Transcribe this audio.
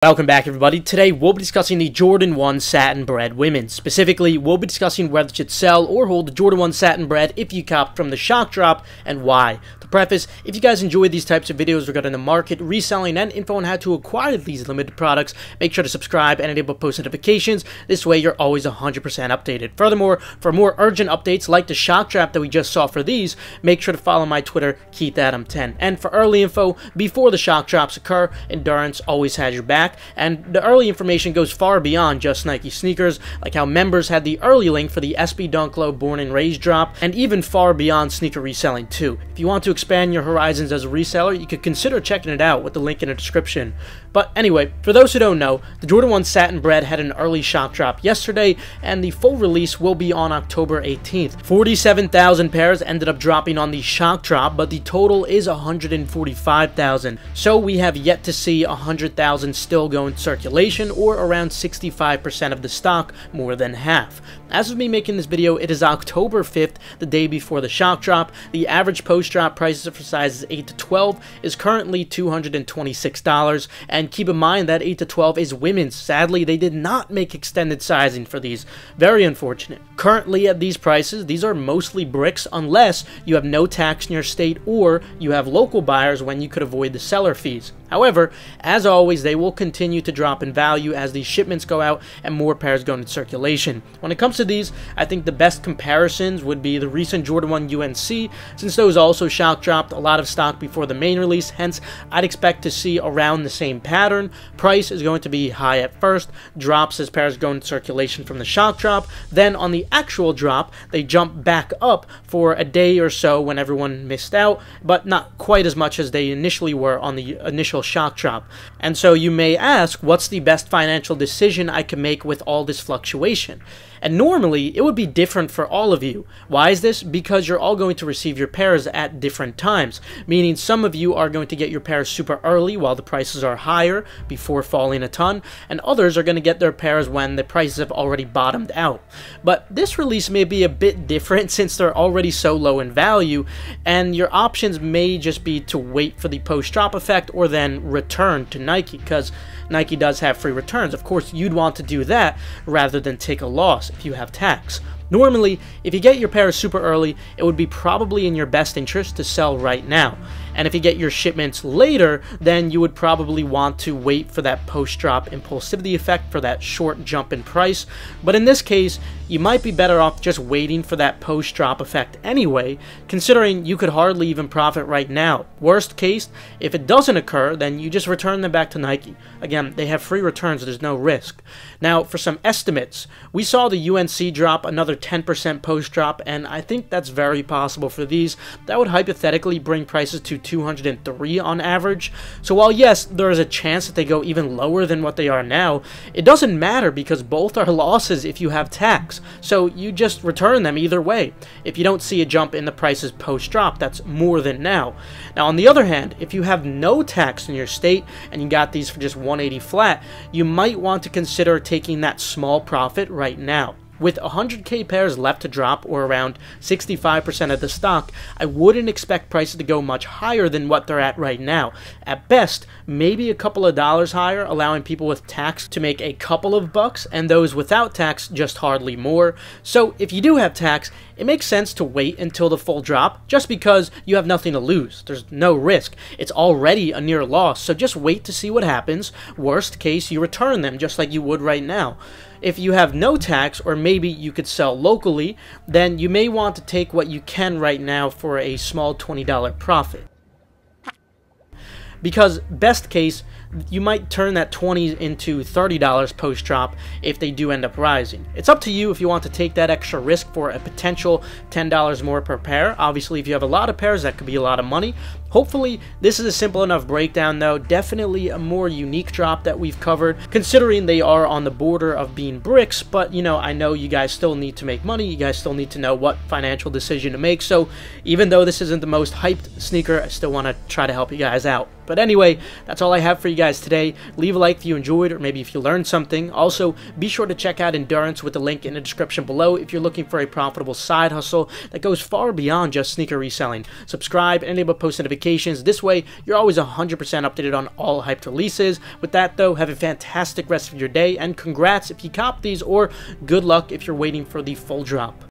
Welcome back, everybody. Today we'll be discussing the Jordan 1 Satin Bred Women's. Specifically, we'll be discussing whether it should sell or hold the Jordan 1 Satin Bred if you copped from the shock drop and why. To preface, if you guys enjoy these types of videos regarding the market, reselling, and info on how to acquire these limited products, make sure to subscribe and enable post notifications. This way you're always 100% updated. Furthermore, for more urgent updates like the shock drop that we just saw for these, make sure to follow my Twitter, KeithAdam10. And for early info, before the shock drops occur, Endurance always has your back. And the early information goes far beyond just Nike sneakers, like how members had the early link for the SB Dunk Low Born and Raised drop, and even far beyond sneaker reselling too. If you want to expand your horizons as a reseller, you could consider checking it out with the link in the description. But anyway, for those who don't know, the Jordan 1 Satin Bred had an early shock drop yesterday, and the full release will be on October 18th. 47,000 pairs ended up dropping on the shock drop, but the total is 145,000. So we have yet to see 100,000 still go in circulation, or around 65% of the stock, more than half. As of me making this video, it is October 5th, the day before the shock drop. The average post-drop prices for sizes 8 to 12 is currently $226, and keep in mind that 8 to 12 is women's. Sadly, they did not make extended sizing for these. Very unfortunate. Currently at these prices, these are mostly bricks unless you have no tax in your state or you have local buyers when you could avoid the seller fees. However, as always, they will continue to drop in value as these shipments go out and more pairs go into circulation. When it comes to these, I think the best comparisons would be the recent Jordan 1 UNC, since those also shock dropped a lot of stock before the main release. Hence, I'd expect to see around the same pattern. Price is going to be high at first, drops as pairs go into circulation from the shock drop. Then on the actual drop, they jump back up for a day or so when everyone missed out, but not quite as much as they initially were on the initial shock drop. And so you may ask, what's the best financial decision I can make with all this fluctuation? And normally, it would be different for all of you. Why is this? Because you're all going to receive your pairs at different times, meaning some of you are going to get your pairs super early while the prices are higher before falling a ton, and others are going to get their pairs when the prices have already bottomed out. But this release may be a bit different since they're already so low in value, and your options may just be to wait for the post-drop effect or then return to Nike, because Nike does have free returns. Of course, you'd want to do that rather than take a loss if you have tax. Normally, if you get your pairs super early, it would be probably in your best interest to sell right now. And if you get your shipments later, then you would probably want to wait for that post-drop impulsivity effect for that short jump in price. But in this case, you might be better off just waiting for that post-drop effect anyway, considering you could hardly even profit right now. Worst case, if it doesn't occur, then you just return them back to Nike. Again, they have free returns, so there's no risk. Now, for some estimates, we saw the UNC drop another 10% post-drop, and I think that's very possible for these. That would hypothetically bring prices to 203 on average. So while yes, there is a chance that they go even lower than what they are now, it doesn't matter because both are losses if you have tax. So you just return them either way. If you don't see a jump in the prices post-drop, that's more than now. Now on the other hand, if you have no tax in your state and you got these for just 180 flat, you might want to consider taking that small profit right now. With 100k pairs left to drop, or around 65% of the stock, I wouldn't expect prices to go much higher than what they're at right now. At best, maybe a couple of dollars higher, allowing people with tax to make a couple of bucks, and those without tax just hardly more. So if you do have tax, it makes sense to wait until the full drop, just because you have nothing to lose. There's no risk. It's already a near loss, so just wait to see what happens. Worst case, you return them just like you would right now. If you have no tax, or maybe you could sell locally, then you may want to take what you can right now for a small $20 profit. Because best case, you might turn that $20 into $30 post-drop if they do end up rising. It's up to you if you want to take that extra risk for a potential $10 more per pair. Obviously, if you have a lot of pairs, that could be a lot of money. Hopefully, this is a simple enough breakdown though. Definitely a more unique drop that we've covered, considering they are on the border of being bricks, but you know, I know you guys still need to make money, you guys still need to know what financial decision to make, so even though this isn't the most hyped sneaker, I still want to try to help you guys out. But anyway, that's all I have for you guys today. Leave a like if you enjoyed, or maybe if you learned something. Also, be sure to check out Endurance with the link in the description below if you're looking for a profitable side hustle that goes far beyond just sneaker reselling. Subscribe and enable post notifications notifications. This way, you're always 100% updated on all hyped releases. With that though, have a fantastic rest of your day, and congrats if you cop these, or good luck if you're waiting for the full drop.